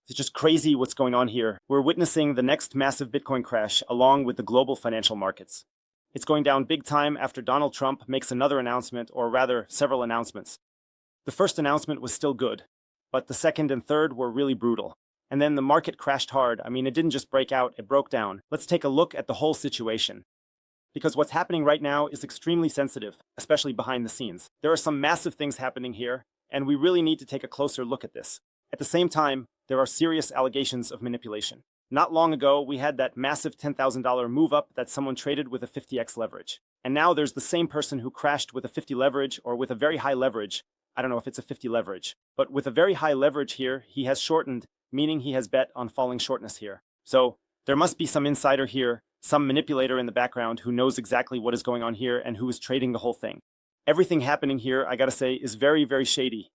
It's just crazy what's going on here. We're witnessing the next massive Bitcoin crash along with the global financial markets. It's going down big time after Donald Trump makes another announcement, or rather, several announcements. The first announcement was still good, but the second and third were really brutal. And then the market crashed hard. I mean, it didn't just break out, it broke down. Let's take a look at the whole situation. Because what's happening right now is extremely sensitive, especially behind the scenes. There are some massive things happening here, and we really need to take a closer look at this. At the same time, there are serious allegations of manipulation. Not long ago, we had that massive $10,000 move up that someone traded with a 50x leverage. And now there's the same person who crashed with a 50 leverage or with a very high leverage. I don't know if it's a 50 leverage, but with a very high leverage here, he has shortened, meaning he has bet on falling shortness here. So there must be some insider here, some manipulator in the background who knows exactly what is going on here and who is trading the whole thing. Everything happening here, I gotta say, is very, very shady.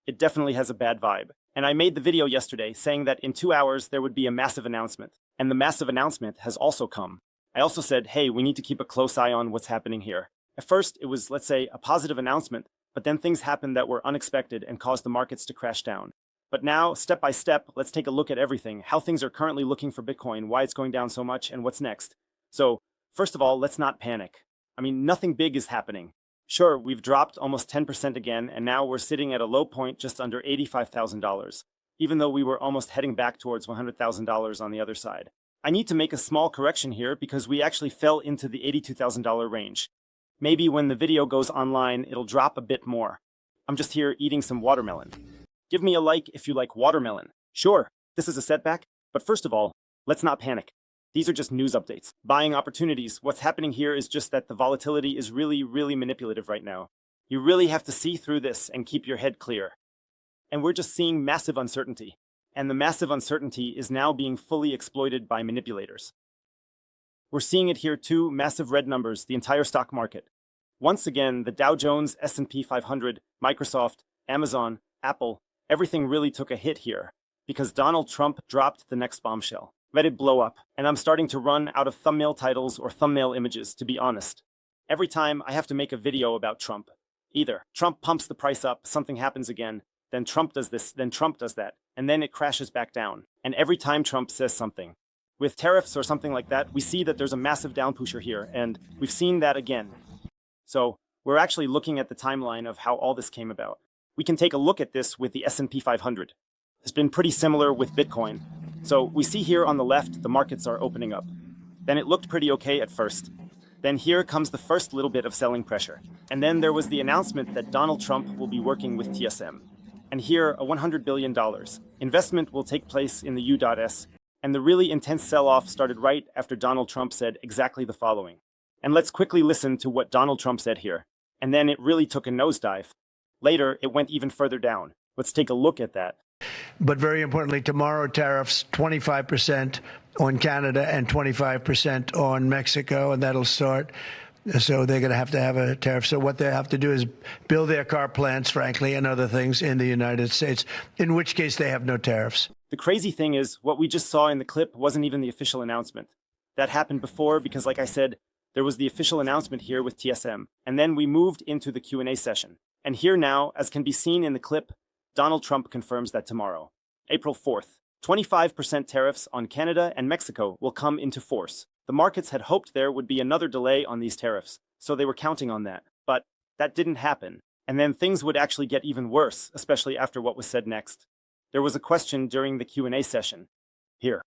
It definitely has a bad vibe. And I made the video yesterday saying that in 2 hours there would be a massive announcement. And the massive announcement has also come. I also said, hey, we need to keep a close eye on what's happening here. At first, it was, let's say, a positive announcement, but then things happened that were unexpected and caused the markets to crash down. But now, step by step, let's take a look at everything, how things are currently looking for Bitcoin, why it's going down so much, and what's next. So, first of all, let's not panic. I mean, nothing big is happening. Sure, we've dropped almost 10% again, and now we're sitting at a low point just under $85,000, even though we were almost heading back towards $100,000 on the other side. I need to make a small correction here because we actually fell into the $82,000 range. Maybe when the video goes online, it'll drop a bit more. I'm just here eating some watermelon. Give me a like if you like watermelon. Sure, this is a setback, but first of all, let's not panic. These are just news updates. Buying opportunities. What's happening here is just that the volatility is really, really manipulative right now. You really have to see through this and keep your head clear. And we're just seeing massive uncertainty. And the massive uncertainty is now being fully exploited by manipulators. We're seeing it here too, massive red numbers, the entire stock market. Once again, the Dow Jones, S&P 500, Microsoft, Amazon, Apple, everything really took a hit here because Donald Trump dropped the next bombshell. Let it blow up, and I'm starting to run out of thumbnail titles or thumbnail images, to be honest. Every time I have to make a video about Trump. Either Trump pumps the price up, something happens again, then Trump does this, then Trump does that, and then it crashes back down. And every time Trump says something. With tariffs or something like that, we see that there's a massive down pusher here, and we've seen that again. So we're actually looking at the timeline of how all this came about. We can take a look at this with the S&P 500. It's been pretty similar with Bitcoin. So we see here on the left, the markets are opening up. Then it looked pretty okay at first. Then here comes the first little bit of selling pressure. And then there was the announcement that Donald Trump will be working with TSM. And here, a $100 billion investment will take place in the U.S. And the really intense sell-off started right after Donald Trump said exactly the following. And let's quickly listen to what Donald Trump said here. And then it really took a nosedive. Later, it went even further down. Let's take a look at that. But very importantly, tomorrow tariffs 25% on Canada and 25% on Mexico, and that'll start. So they're going to have a tariff. So what they have to do is build their car plants, frankly, and other things in the United States, in which case they have no tariffs. The crazy thing is, what we just saw in the clip wasn't even the official announcement. That happened before because, like I said, there was the official announcement here with TSM, and then we moved into the Q&A session. And here now, as can be seen in the clip, Donald Trump confirms that tomorrow, April 4th, 25% tariffs on Canada and Mexico will come into force. The markets had hoped there would be another delay on these tariffs, so they were counting on that. But that didn't happen. And then things would actually get even worse, especially after what was said next. There was a question during the Q&A session. Here.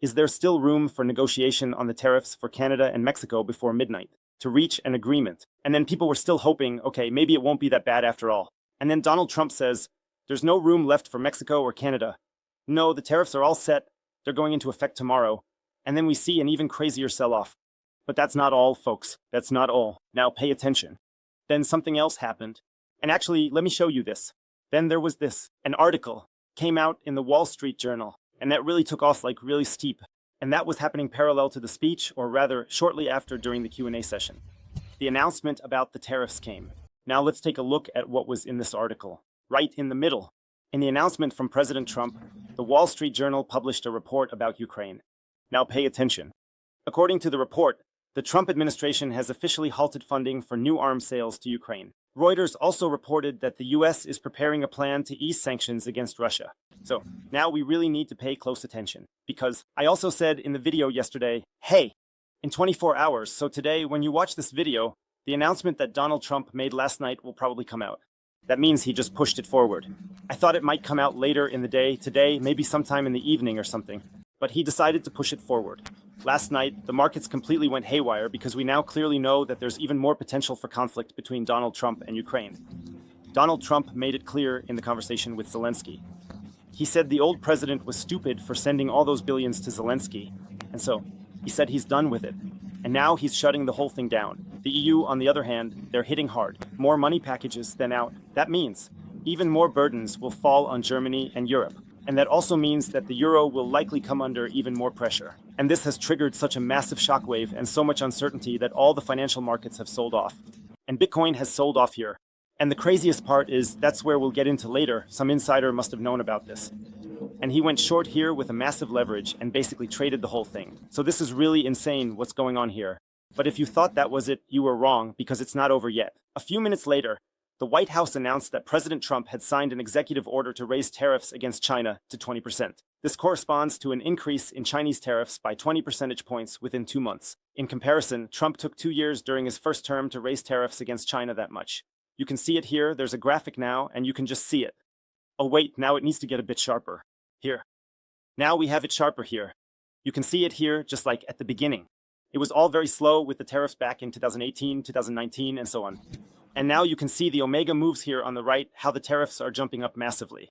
Is there still room for negotiation on the tariffs for Canada and Mexico before midnight to reach an agreement? And then people were still hoping, okay, maybe it won't be that bad after all. And then Donald Trump says, there's no room left for Mexico or Canada. No, the tariffs are all set. They're going into effect tomorrow. And then we see an even crazier sell-off. But that's not all, folks. That's not all. Now pay attention. Then something else happened. And actually, let me show you this. Then there was this. An article came out in the Wall Street Journal. And that really took off like really steep. And that was happening parallel to the speech, or rather, shortly after during the Q&A session. The announcement about the tariffs came. Now let's take a look at what was in this article. Right in the middle. In the announcement from President Trump, the Wall Street Journal published a report about Ukraine. Now pay attention. According to the report, the Trump administration has officially halted funding for new arms sales to Ukraine. Reuters also reported that the US is preparing a plan to ease sanctions against Russia. So now we really need to pay close attention, because I also said in the video yesterday, hey, in 24 hours, so today when you watch this video, the announcement that Donald Trump made last night will probably come out. That means he just pushed it forward. I thought it might come out later in the day, today, maybe sometime in the evening or something, but he decided to push it forward. Last night, the markets completely went haywire because we now clearly know that there's even more potential for conflict between Donald Trump and Ukraine. Donald Trump made it clear in the conversation with Zelensky. He said the old president was stupid for sending all those billions to Zelensky, and so he said he's done with it. And now he's shutting the whole thing down. The EU, on the other hand, they're hitting hard. More money packages than out. That means even more burdens will fall on Germany and Europe. And that also means that the euro will likely come under even more pressure. And this has triggered such a massive shockwave and so much uncertainty that all the financial markets have sold off. And Bitcoin has sold off here. And the craziest part is that's where we'll get into later. Some insider must have known about this. And he went short here with a massive leverage and basically traded the whole thing. So this is really insane what's going on here. But if you thought that was it, you were wrong, because it's not over yet. A few minutes later, the White House announced that President Trump had signed an executive order to raise tariffs against China to 20%. This corresponds to an increase in Chinese tariffs by 20 percentage points within 2 months. In comparison, Trump took 2 years during his first term to raise tariffs against China that much. You can see it here, there's a graphic now, and you can just see it. Oh wait, now it needs to get a bit sharper. Here. Now we have it sharper here. You can see it here just like at the beginning. It was all very slow with the tariffs back in 2018, 2019, and so on. And now you can see the omega moves here on the right, how the tariffs are jumping up massively.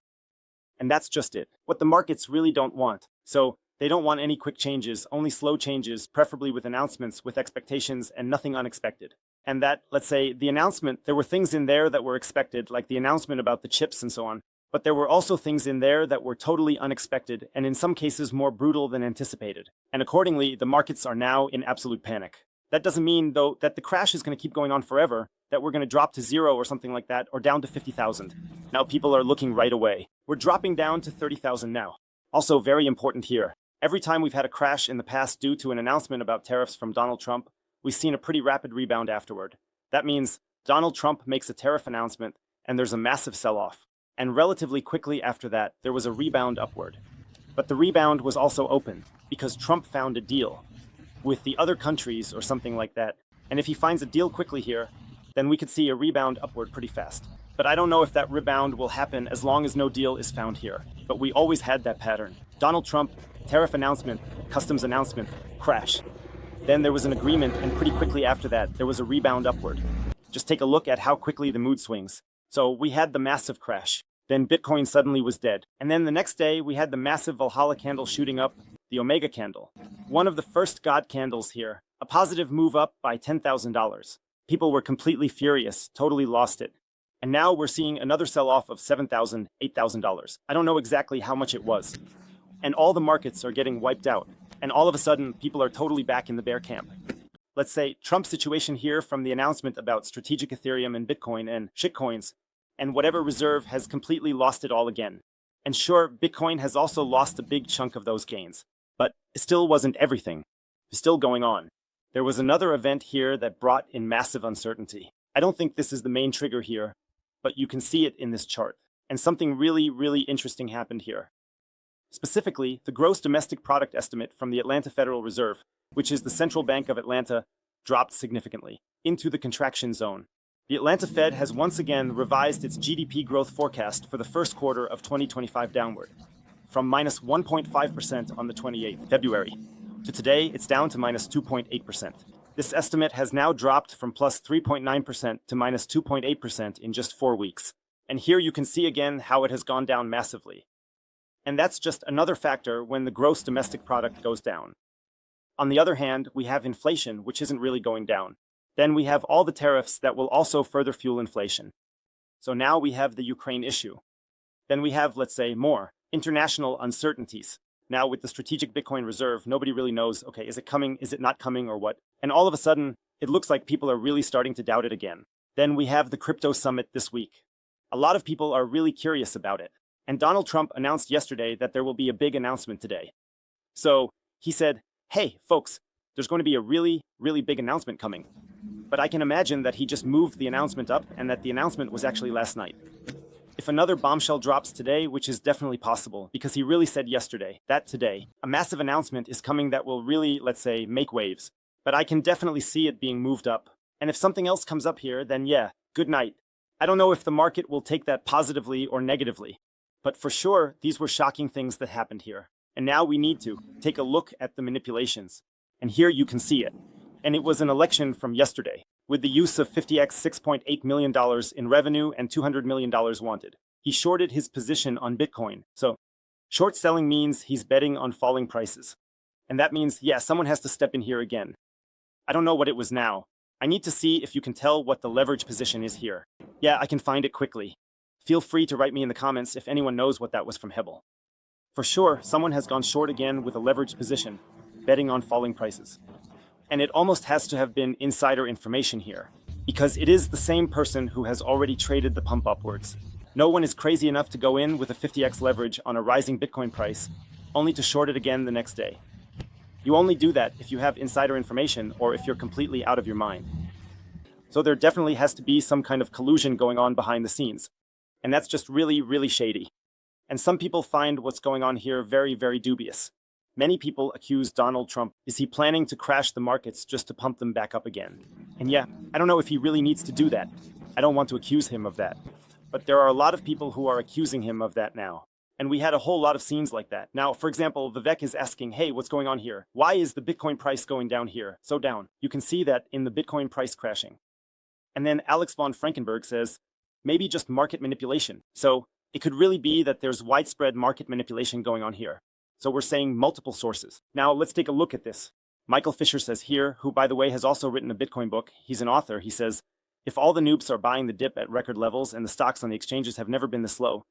And that's just it. What the markets really don't want. So they don't want any quick changes, only slow changes, preferably with announcements, with expectations, and nothing unexpected. And that, let's say, the announcement, there were things in there that were expected, like the announcement about the chips and so on. But there were also things in there that were totally unexpected, and in some cases more brutal than anticipated. And accordingly, the markets are now in absolute panic. That doesn't mean, though, that the crash is going to keep going on forever, that we're going to drop to 0 or something like that, or down to 50,000. Now people are looking right away. We're dropping down to 30,000 now. Also very important here. Every time we've had a crash in the past due to an announcement about tariffs from Donald Trump, we've seen a pretty rapid rebound afterward. That means Donald Trump makes a tariff announcement, and there's a massive sell-off. And relatively quickly after that, there was a rebound upward. But the rebound was also open, because Trump found a deal with the other countries or something like that. And if he finds a deal quickly here, then we could see a rebound upward pretty fast. But I don't know if that rebound will happen as long as no deal is found here. But we always had that pattern. Donald Trump, tariff announcement, customs announcement, crash. Then there was an agreement, and pretty quickly after that, there was a rebound upward. Just take a look at how quickly the mood swings. So we had the massive crash. Then Bitcoin suddenly was dead. And then the next day, we had the massive Walhalla candle shooting up, the Omega candle. One of the first God candles here. A positive move up by $10,000. People were completely furious, totally lost it. And now we're seeing another sell-off of $7,000, $8,000. I don't know exactly how much it was. And all the markets are getting wiped out. And all of a sudden, people are totally back in the bear camp. Let's say Trump's situation here from the announcement about strategic Ethereum and Bitcoin and shitcoins, and whatever reserve has completely lost it all again. And sure, Bitcoin has also lost a big chunk of those gains. But it still wasn't everything. It's still going on. There was another event here that brought in massive uncertainty. I don't think this is the main trigger here, but you can see it in this chart. And something really, really interesting happened here. Specifically, the gross domestic product estimate from the Atlanta Federal Reserve, which is the central bank of Atlanta, dropped significantly into the contraction zone. The Atlanta Fed has once again revised its GDP growth forecast for the first quarter of 2025 downward, from minus 1.5% on the 28th February. To today, it's down to minus 2.8%. This estimate has now dropped from plus 3.9% to minus 2.8% in just 4 weeks. And here you can see again how it has gone down massively. And that's just another factor when the gross domestic product goes down. On the other hand, we have inflation, which isn't really going down. Then we have all the tariffs that will also further fuel inflation. So now we have the Ukraine issue. Then we have, let's say, more international uncertainties. Now with the strategic Bitcoin reserve, nobody really knows, okay, is it coming, is it not coming, or what? And all of a sudden, it looks like people are really starting to doubt it again. Then we have the crypto summit this week. A lot of people are really curious about it. And Donald Trump announced yesterday that there will be a big announcement today. So he said, hey, folks, there's going to be a really, really big announcement coming. But I can imagine that he just moved the announcement up and that the announcement was actually last night. If another bombshell drops today, which is definitely possible, because he really said yesterday that today, a massive announcement is coming that will really, let's say, make waves. But I can definitely see it being moved up. And if something else comes up here, then yeah, good night. I don't know if the market will take that positively or negatively. But for sure, these were shocking things that happened here. And now we need to take a look at the manipulations. And here you can see it. And it was an election from yesterday, with the use of 50x $6.8 million in revenue and $200 million wanted. He shorted his position on Bitcoin. So, short selling means he's betting on falling prices. And that means, yeah, someone has to step in here again. I don't know what it was now. I need to see if you can tell what the leverage position is here. Yeah, I can find it quickly. Feel free to write me in the comments if anyone knows what that was from Hebel. For sure, someone has gone short again with a leveraged position, betting on falling prices. And it almost has to have been insider information here, because it is the same person who has already traded the pump upwards. No one is crazy enough to go in with a 50x leverage on a rising Bitcoin price, only to short it again the next day. You only do that if you have insider information or if you're completely out of your mind. So there definitely has to be some kind of collusion going on behind the scenes. And that's just really, really shady. And some people find what's going on here very, very dubious. Many people accuse Donald Trump. Is he planning to crash the markets just to pump them back up again? And yeah, I don't know if he really needs to do that. I don't want to accuse him of that. But there are a lot of people who are accusing him of that now. And we had a whole lot of scenes like that. Now, for example, Vivek is asking, hey, what's going on here? Why is the Bitcoin price going down here? So down. You can see that in the Bitcoin price crashing. And then Alex von Frankenberg says, maybe just market manipulation. So it could really be that there's widespread market manipulation going on here. So we're saying multiple sources. Now let's take a look at this. Michael Fisher says here, who by the way has also written a Bitcoin book, he's an author, he says, if all the noobs are buying the dip at record levels and the stocks on the exchanges have never been this low,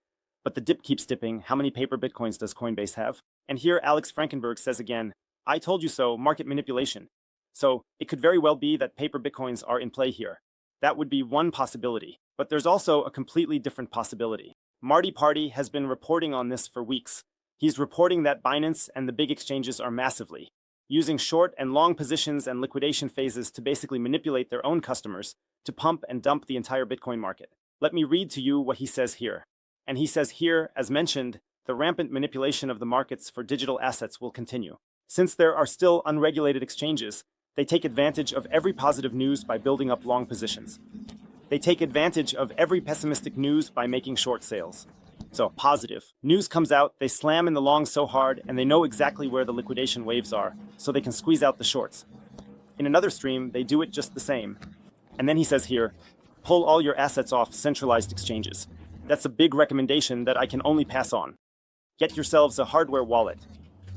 but the dip keeps dipping, how many paper Bitcoins does Coinbase have? And here Alex Frankenberg says again, I told you so, market manipulation. So it could very well be that paper Bitcoins are in play here. That would be one possibility. But there's also a completely different possibility. Marty Party has been reporting on this for weeks. He's reporting that Binance and the big exchanges are massively using short and long positions and liquidation phases to basically manipulate their own customers to pump and dump the entire Bitcoin market. Let me read to you what he says here. And he says here, as mentioned, the rampant manipulation of the markets for digital assets will continue. Since there are still unregulated exchanges, they take advantage of every positive news by building up long positions. They take advantage of every pessimistic news by making short sales. So, positive. News comes out, they slam in the longs so hard, and they know exactly where the liquidation waves are, so they can squeeze out the shorts. In another stream, they do it just the same. And then he says here, pull all your assets off centralized exchanges. That's a big recommendation that I can only pass on. Get yourselves a hardware wallet.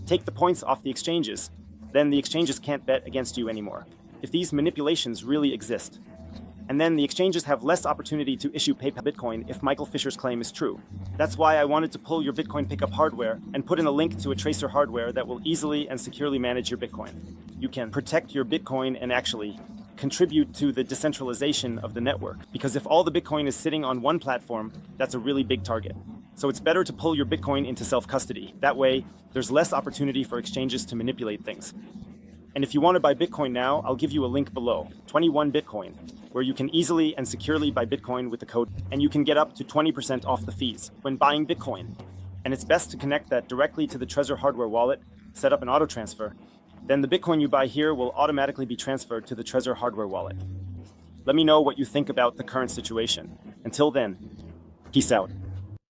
Take the points off the exchanges. Then the exchanges can't bet against you anymore. If these manipulations really exist. And then the exchanges have less opportunity to issue paper Bitcoin if Michael Fisher's claim is true. That's why I wanted to pull your Bitcoin pickup hardware and put in a link to a TREZOR hardware that will easily and securely manage your Bitcoin. You can protect your Bitcoin and actually contribute to the decentralization of the network. Because if all the Bitcoin is sitting on one platform, that's a really big target. So it's better to pull your Bitcoin into self-custody. That way, there's less opportunity for exchanges to manipulate things. And if you want to buy Bitcoin now, I'll give you a link below, 21 Bitcoin, where you can easily and securely buy Bitcoin with the code, and you can get up to 20% off the fees when buying Bitcoin. And it's best to connect that directly to the TREZOR hardware wallet, set up an auto transfer. Then the Bitcoin you buy here will automatically be transferred to the TREZOR hardware wallet. Let me know what you think about the current situation. Until then, peace out.